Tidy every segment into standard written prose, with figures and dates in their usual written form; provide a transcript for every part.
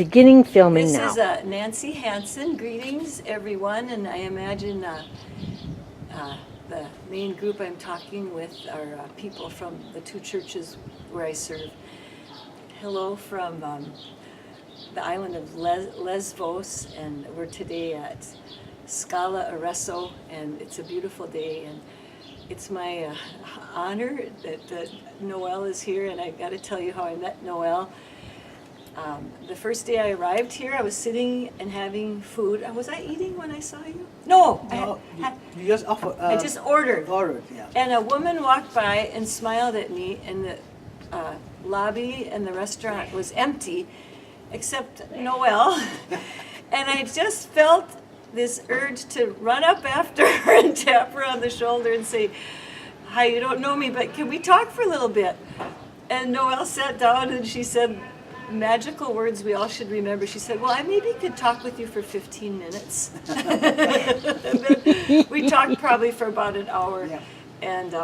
beginning filming now. This is Nancy Hanson. Greetings, everyone, and I imagine the main group I'm talking with are people from the two churches where I serve. Hello from the island of Lesbos, and we're today at Scala Arezzo, and it's a beautiful day, and it's my honor that Noel is here, and I got to tell you how I met Noel. The first day I arrived here, I was sitting and having food. Was I eating when I saw you? No, you just offer. I just ordered. Ordered, yeah. And a woman walked by and smiled at me, and the lobby and the restaurant was empty, except Noel. And I just felt this urge to run up after her and tap her on the shoulder and say, "Hi, you don't know me, but can we talk for a little bit?" And Noel sat down and she said magical words we all should remember. She said, "Well, I maybe could talk with you for 15 minutes." And then we talked probably for about an hour. Yeah. And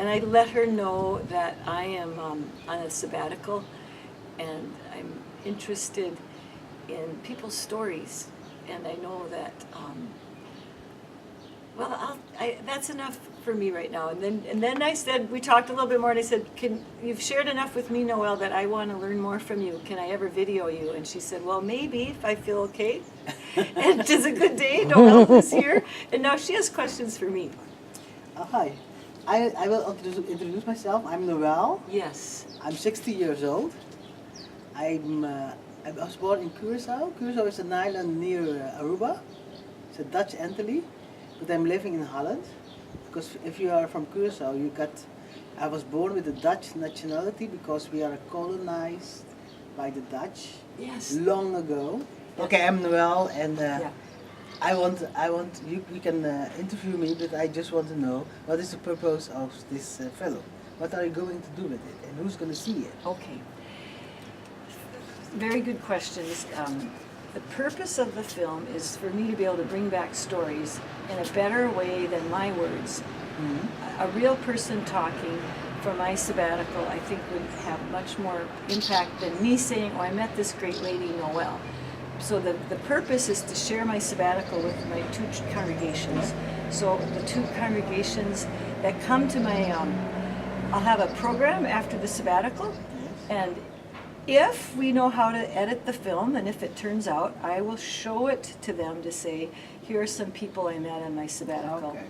I let her know that I am on a sabbatical, and I'm interested in people's stories. And I know that, that's enough for me right now. And then I said, we talked a little bit more, and I said, you've shared enough with me, Noel, that I want to learn more from you. Can I ever video you? And she said, well, maybe, if I feel okay. And it's a good day. Noel is here. And now she has questions for me. Hi. I will introduce myself. I'm Noel. Yes. I'm 60 years old. I was born in Curaçao. Curaçao is an island near Aruba. It's a Dutch Antilles, but I'm living in Holland. Because if you are from Curaçao, I was born with the Dutch nationality because we are colonized by the Dutch. Yes. Long ago. Okay, I'm Noel, and Yeah. I want you can interview me, but I just want to know what is the purpose of this film? What are you going to do with it, and who's going to see it? Okay. Very good questions. The purpose of the film is for me to be able to bring back stories in a better way than my words. Mm-hmm. A real person talking for my sabbatical, I think, would have much more impact than me saying, "Oh, I met this great lady, Noel." So the purpose is to share my sabbatical with my two congregations. So the two congregations that come to my, I'll have a program after the sabbatical, and if we know how to edit the film, and if it turns out, I will show it to them to say, here are some people I met on my sabbatical. Okay.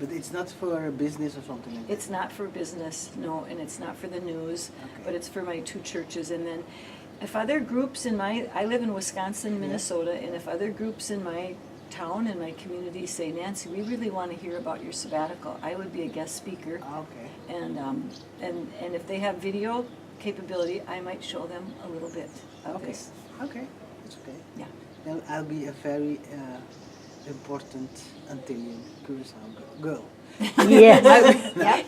But it's not for business or something like that? It's not for business, no, and it's not for the news, Okay. but it's for my two churches. And then if other groups I live in Wisconsin, Minnesota, and if other groups in my town and my community say, Nancy, we really want to hear about your sabbatical, I would be a guest speaker. Okay. And if they have video capability, I might show them a little bit of this. Okay, that's okay. Yeah. Then I'll be a very important Antillean Curaçao girl. Yes.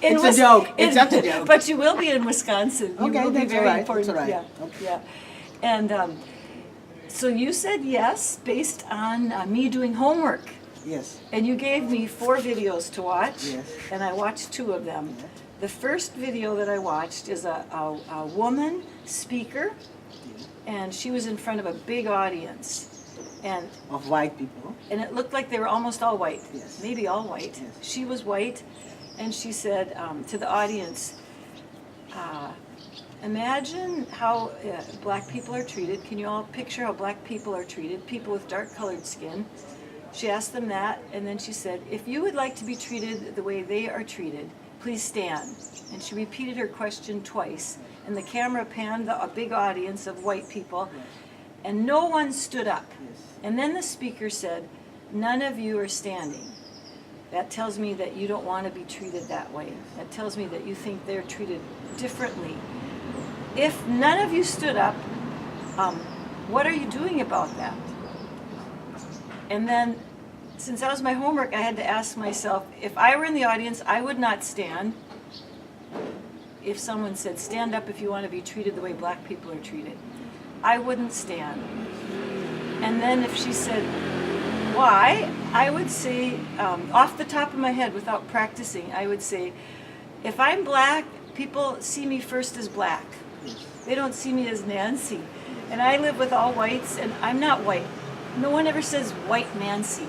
It's a joke. It's not a joke. But you will be in Wisconsin. You Okay, will be that's very all right. important. That's all right. Yeah. Okay. Yeah. And so you said yes based on me doing homework. Yes. And you gave me 4 videos to watch. Yes. And I watched 2 of them. Yeah. The first video that I watched is a woman speaker, and she was in front of a big audience. And Of white people. it looked like they were almost all white, Yes. maybe all white. Yes. She was white, and she said to the audience, imagine how black people are treated. Can you all picture how black people are treated? People with dark colored skin. She asked them that, and then she said, if you would like to be treated the way they are treated, please stand. And she repeated her question twice, and the camera panned a big audience of white people, and no one stood up. Yes. And then the speaker said, none of you are standing. That tells me that you don't want to be treated that way. That tells me that you think they're treated differently. If none of you stood up, what are you doing about that? And then, since that was my homework, I had to ask myself, if I were in the audience, I would not stand. If someone said, stand up if you want to be treated the way black people are treated, I wouldn't stand. And then if she said, why? I would say, off the top of my head, without practicing, I would say, if I'm black, people see me first as black. They don't see me as Nancy. And I live with all whites, and I'm not white. No one ever says white Nancy.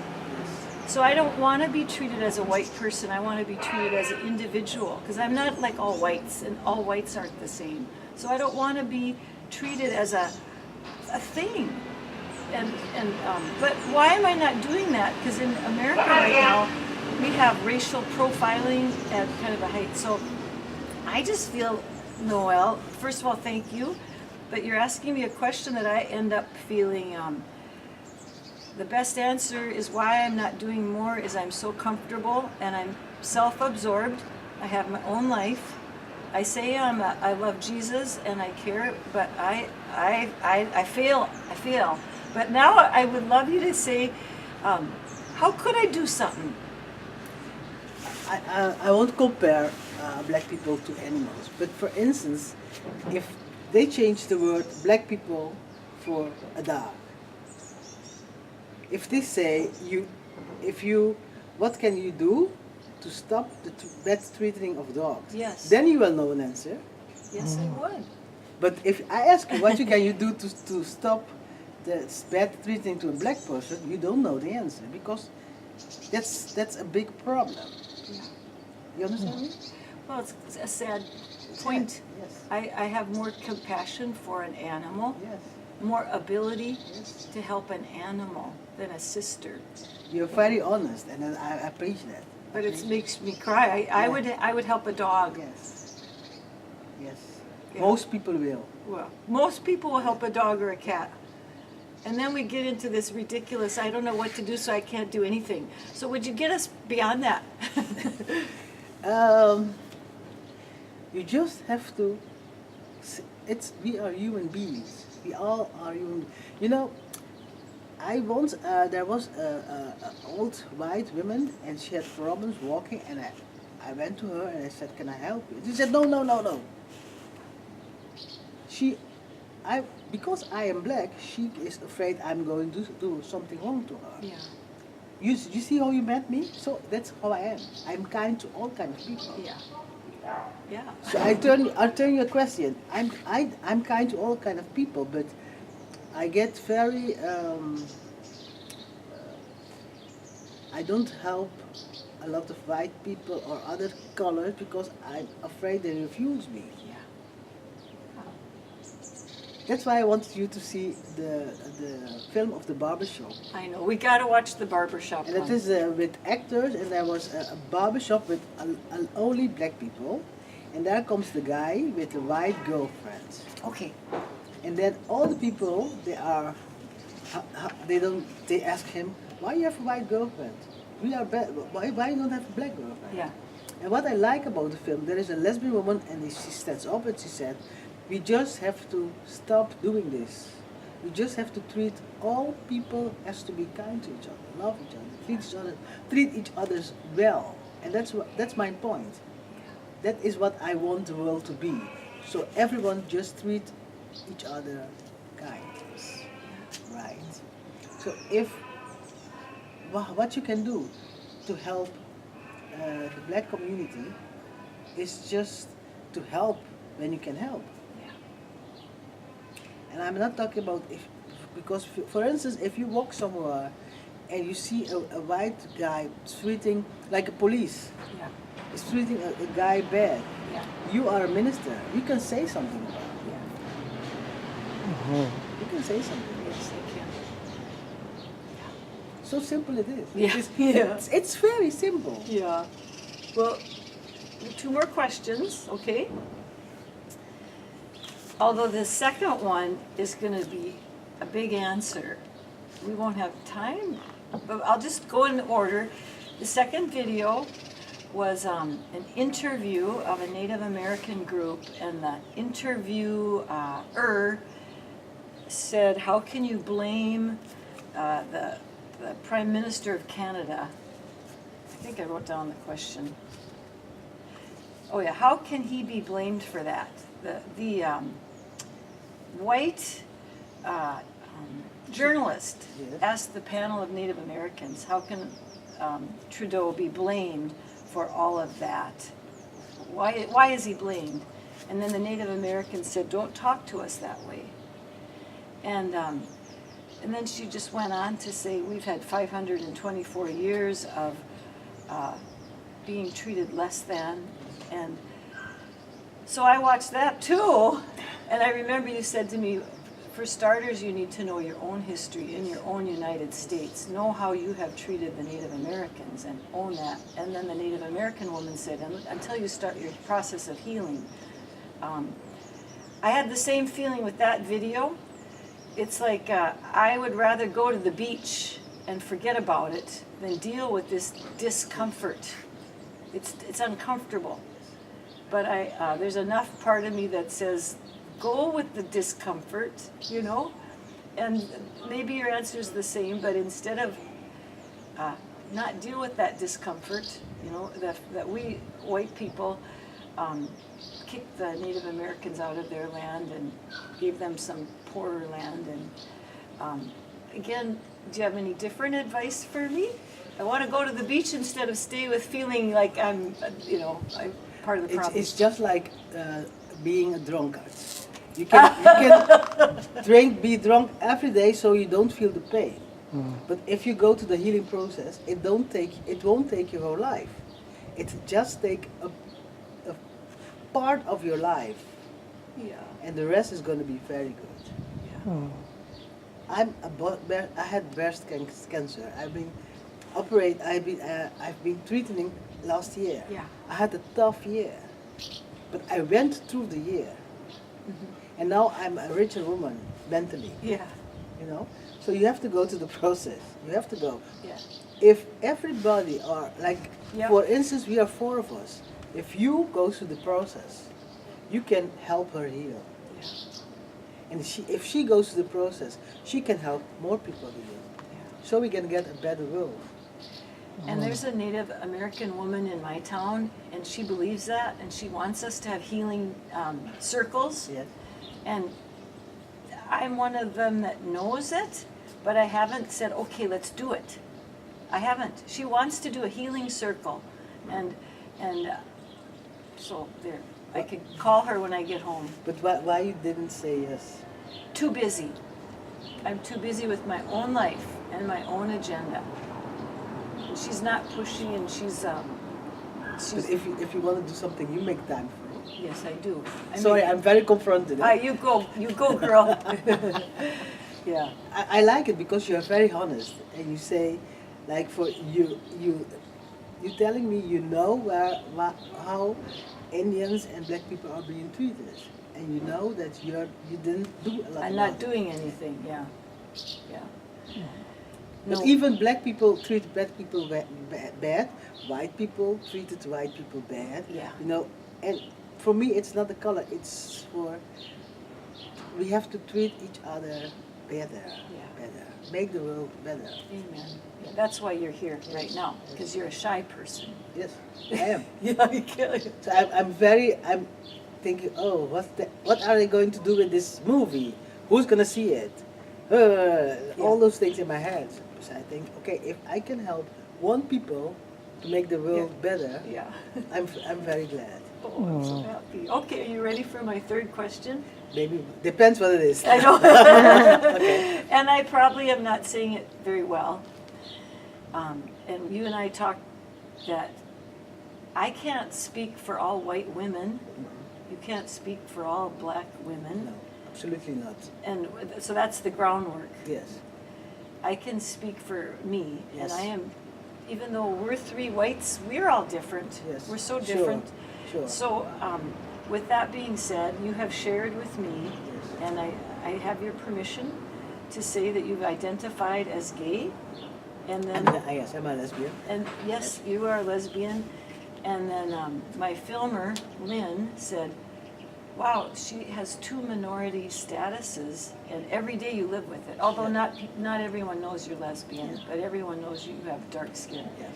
So I don't want to be treated as a white person. I want to be treated as an individual, because I'm not like all whites, and all whites aren't the same. So I don't want to be treated as a thing. But why am I not doing that? Because in America right now, we have racial profiling at kind of a height. So I just feel, Noel, first of all, thank you. But you're asking me a question that I end up feeling, the best answer is why I'm not doing more is I'm so comfortable and I'm self-absorbed. I have my own life. I say I love Jesus and I care, but I fail. But now I would love you to say, how could I do something? I won't compare black people to animals, but for instance, if they change the word black people for a dog, if they say what can you do to stop the bad treating of dogs? Yes. Then you will know an answer. Yes, I would. But if I ask you what can you do to stop the bad treating to a black person, you don't know the answer because that's a big problem. Yeah. You understand me? Well, it's a sad point. Yes. I have more compassion for an animal, Yes. more ability Yes. to help an animal than a sister. You're very honest, and I appreciate that. But it makes me cry. I would help a dog. Yes. Yes. Yeah. Most people will. Well, most people will help a dog or a cat. And then we get into this ridiculous, I don't know what to do, so I can't do anything. So would you get us beyond that? You just have to. We are human beings. We all are human. You know, I once there was a old white woman, and she had problems walking, and I went to her and I said, "Can I help you?" She said, "No, no, no, no." Because I am black, she is afraid I'm going to do something wrong to her. Yeah. You see how you met me? So that's how I am. I'm kind to all kinds of people. Yeah. Yeah. So I'll turn your question. I'm kind to all kind of people, but I get very I don't help a lot of white people or other colors because I'm afraid they refuse me. Yeah. That's why I wanted you to see the film of the barbershop. I know. We got to watch the barbershop And one. it is with actors, and there was a barbershop with only black people. And there comes the guy with the white girlfriend. Okay. And then all the people, they ask him, why you have a white girlfriend? We are why you don't have a black girlfriend? Yeah. And what I like about the film, there is a lesbian woman, and she stands up and she said, we just have to stop doing this. We just have to treat all people as to be kind to each other, love each other, treat each other well. And that's my point. That is what I want the world to be. So everyone just treat each other kind. Right. So what you can do to help the black community is just to help when you can help. And I'm not talking about because for instance, if you walk somewhere and you see a white guy treating like a police, Yeah. is treating a guy bad, Yeah. you are a minister. You can say something about it. Yeah. You can say something. Yes, I can. So simple it is. Yeah. It's very simple. Yeah. Well, 2 more questions, okay? Although the second one is going to be a big answer. We won't have time, but I'll just go in order. The second video was an interview of a Native American group, and the interviewer said, how can you blame the Prime Minister of Canada? I think I wrote down the question. Oh yeah, how can he be blamed for that? The white journalist Yes. asked the panel of Native Americans, how can Trudeau be blamed for all of that? Why is he blamed? And then the Native Americans said, don't talk to us that way. And then she just went on to say, we've had 524 years of being treated less than. And so I watched that too. And I remember you said to me, for starters, you need to know your own history in your own United States. Know how you have treated the Native Americans and own that. And then the Native American woman said, until you start your process of healing. I had the same feeling with that video. It's like I would rather go to the beach and forget about it than deal with this discomfort. It's uncomfortable. But there's enough part of me that says, go with the discomfort, you know? And maybe your answer is the same, but instead of not deal with that discomfort, you know, that we white people kicked the Native Americans out of their land and gave them some poorer land. And again, do you have any different advice for me? I want to go to the beach instead of stay with feeling like I'm part of the problem. It's just like being a drunkard. You can be drunk every day so you don't feel the pain. But if you go to the healing process, it won't take your whole life. It just take a part of your life. Yeah. And the rest is going to be very good. Yeah. I had breast cancer. I've been treating last year. Yeah. I had a tough year, but I went through the year. And now I'm a richer woman mentally. Yeah. You know, so you have to go to the process. You have to go. Yeah. If everybody are like, Yeah. for instance, we are 4 of us. If you go through the process, you can help her heal. Yeah. And if she goes through the process, she can help more people heal. Yeah. So we can get a better world. And there's a Native American woman in my town, and she believes that, and she wants us to have healing circles. Yes. And I'm one of them that knows it, but I haven't said, okay, let's do it. I haven't. She wants to do a healing circle, and so there. I could call her when I get home. But why you didn't say yes? Too busy. I'm too busy with my own life and my own agenda. And she's not pushy, and she's But if you want to do something, you make time for it. yes, I do. Sorry, I'm very confronted. You go, girl. Yeah. I like it because you're very honest, and you say, like, for you telling me you know how Indians and black people are being treated, and you know that you didn't do a lot. I'm not doing anything. Yeah. Yeah. But No. even black people treat black people bad. White people treated white people bad. Yeah. You know, and for me, it's not the color. It's we have to treat each other better. Yeah. Better. Make the world better. Amen. Yeah, that's why you're here right now, because you're a shy person. Yes, I am. Yeah, you can't. So I'm thinking, oh, what are they going to do with this movie? Who's gonna see it? All those things in my head. So I think, okay, if I can help one people to make the world better, Yeah. I'm very glad. Oh, I'm so happy. Okay, are you ready for my third question? Maybe depends what it is. I know. Okay. And I probably am not saying it very well. And you and I talked that I can't speak for all white women. You can't speak for all black women. No, absolutely not. And so that's the groundwork. Yes. I can speak for me, and Yes. I am, even though we're 3 whites, we're all different. Yes. We're so Sure. different. Sure. So, with that being said, you have shared with me, Yes. and I have your permission to say that you've identified as gay, and then, Yes, I'm a lesbian. and yes, you are a lesbian, and then my filmer, Lynn, said, wow, she has 2 minority statuses, and every day you live with it. Although not everyone knows you're lesbian, Yeah. but everyone knows you have dark skin. Yes.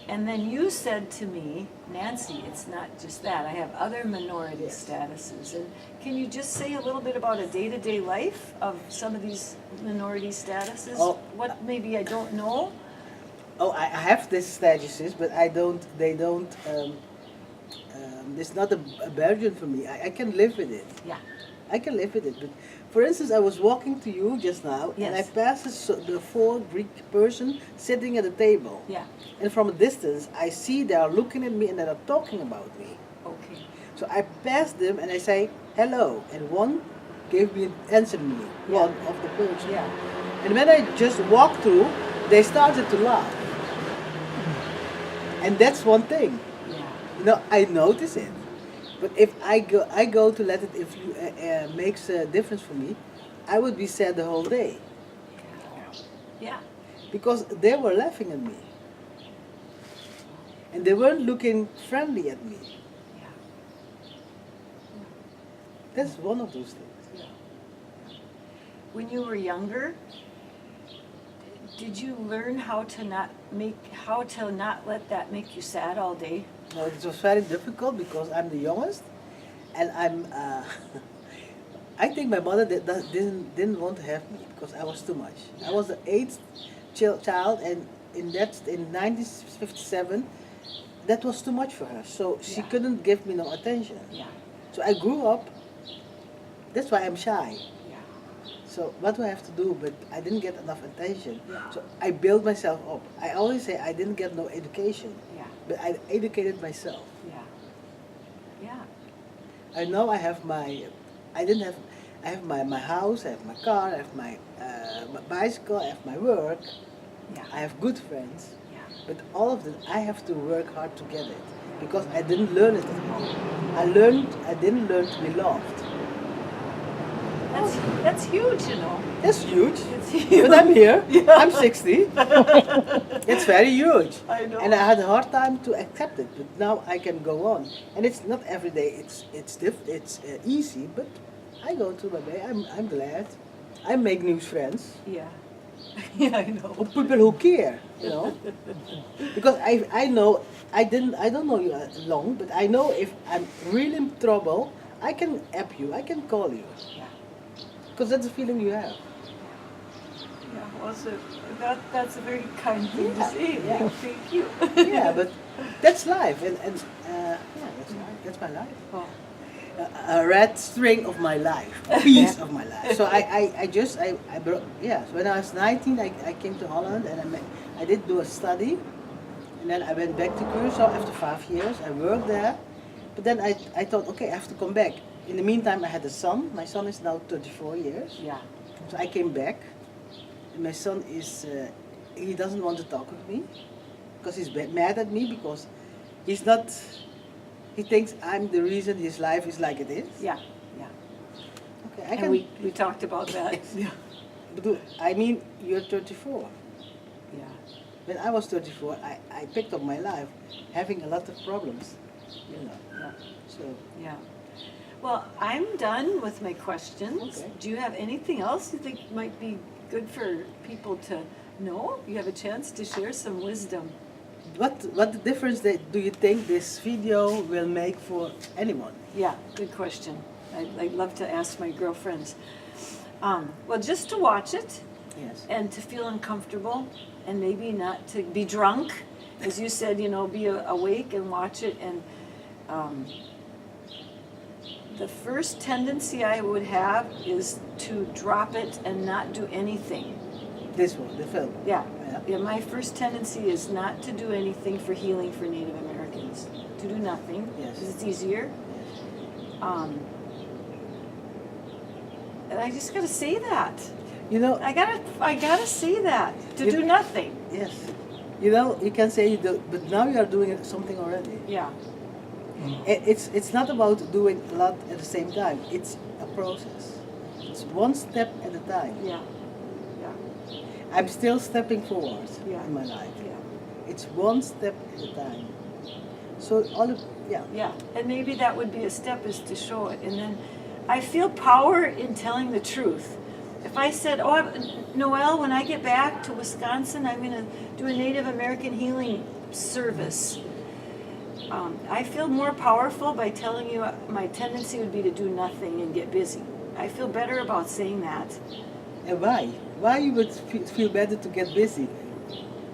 And then you said to me, Nancy, it's not just that. I have other minority Yes. statuses. And can you just say a little bit about a day-to-day life of some of these minority statuses? Oh. What maybe I don't know? Oh, I have these statuses, but it's not a burden for me. I can live with it. Yeah. I can live with it, but For instance, I was walking to you just now, and I Yes. passed the 4 Greek person sitting at the table. Yeah. And from a distance, I see they are looking at me and they are talking about me. Okay. So I passed them and I say hello, and one gave me answered me, Yeah. one of the person. Yeah. And when I just walked through, they started to laugh. And that's one thing. Yeah. You know, I notice it. But if I go to let it makes a difference for me, I would be sad the whole day Yeah. because they were laughing at me, and they weren't looking friendly at me. Yeah. That's one of those things. Yeah. When you were younger, did you learn how to not let that make you sad all day? Now, it was very difficult because I'm the youngest, and I'm. I think my mother didn't want to have me because I was too much. I was the 8th child, and in 1957, that was too much for her. So she Yeah. couldn't give me no attention. Yeah. So I grew up. That's why I'm shy. Yeah. So what do I have to do? But I didn't get enough attention. Yeah. So I built myself up. I always say I didn't get no education, Yeah. but I educated myself. Yeah. Yeah. And now I have I have my house, I have my car, I have my bicycle, I have my work, Yeah. I have good friends. Yeah. But all of them, I have to work hard to get it because I didn't learn it at home. I didn't learn to be loved. That's huge, you know. That's huge. It's huge. But I'm here. Yeah. I'm 60. It's very huge. I know. And I had a hard time to accept it, but now I can go on. And it's not every day. It's easy, but I go through my day. I'm glad. I make new friends. Yeah. Yeah, I know. Or people who care, you know. Because I know I don't know you long, but I know if I'm really in trouble, I can app you. I can call you. Yeah. Because that's the feeling you have. Yeah. Well, so that's a very kind thing to Yeah, say. yeah. Thank you. Yeah, but that's life, and yeah, that's life. That's my life. Oh. A red string of my life, a piece of my life. So I broke. Yeah. So when I was 19, I came to Holland and I did do a study, and then I went back to Curaçao after 5 years. I worked there, but then I thought, okay, I have to come back. In the meantime, I had a son. My son is now 34 years. Yeah. So I came back, and my son is, he doesn't want to talk with me, because he's mad at me, because he's not, he thinks I'm the reason his life is like it is. Yeah. Yeah. Okay, I And can, we talked about that. Yeah. I mean, you're 34. Yeah. When I was 34, I picked up my life having a lot of problems, you know. Yeah. So, Yeah. Well, I'm done with my questions. Okay. Do you have anything else you think might be good for people to know? You have a chance to share some wisdom. what the difference do you think this video will make for anyone? Yeah, good question. I'd love to ask my girlfriends. Well, just to watch it Yes. and to feel uncomfortable and maybe not to be drunk. As you said, you know, be awake and watch it. And the first tendency I would have is to drop it and not do anything. This one, the film. Yeah. Yeah. Yeah, my first tendency is not to do anything for healing for Native Americans. To do nothing. Yes. Because it's easier. And I just gotta say that. You know, I gotta say that. To You- do nothing. yes. You know, you can say you do, but now you are doing something already. Yeah. It's not about doing a lot at the same time. It's a process. It's one step at a time. Yeah. Yeah. I'm still stepping forward Yeah. in my life. Yeah. It's one step at a time. So yeah. Yeah. And maybe that would be a step, is to show it. And then I feel power in telling the truth. If I said, Noel, when I get back to Wisconsin, I'm going to do a Native American healing service. I feel more powerful by telling you my tendency would be to do nothing and get busy. I feel better about saying that. And why? Why you would feel better to get busy?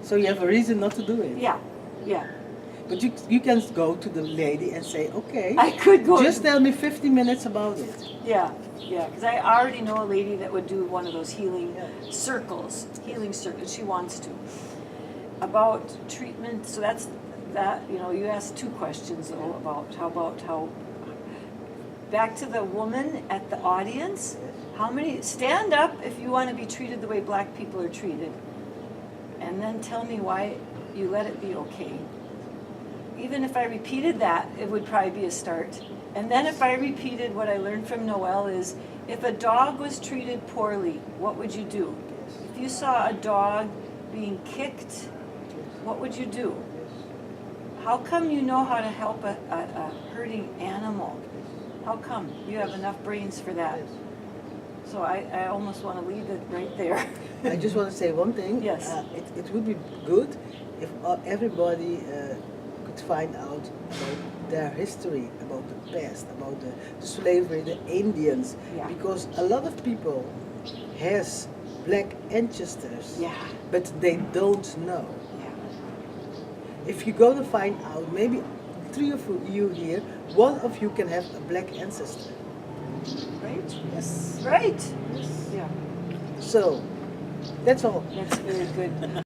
So you have a reason not to do it. Yeah, yeah. But you can go to the lady and say, okay, I could go. just tell me 50 minutes about it. Yeah, because I already know a lady that would do one of those healing Yeah. circles, she wants to. About treatment, so that's that, you asked two questions though about how, back to the woman at the audience, how many, stand up if you want to be treated the way black people are treated, and then tell me why you let it be okay. Even if I repeated that, it would probably be a start. And then if I repeated what I learned from Noel is, if a dog was treated poorly, what would you do? If you saw a dog being kicked, what would you do? How come you know how to help a hurting animal? How come you have enough brains for that? So I almost want to leave it right there. I just want to say one thing. Yes. It would be good if everybody could find out about their history, about the past, about the slavery, the Indians. Yeah. Because a lot of people has black ancestors, Yeah. but they don't know. Yeah. If you're going to find out, maybe 3 of you here, one of you can have a black ancestor. Right? Yes. Right. Yes. Yeah. So, that's all. That's very good.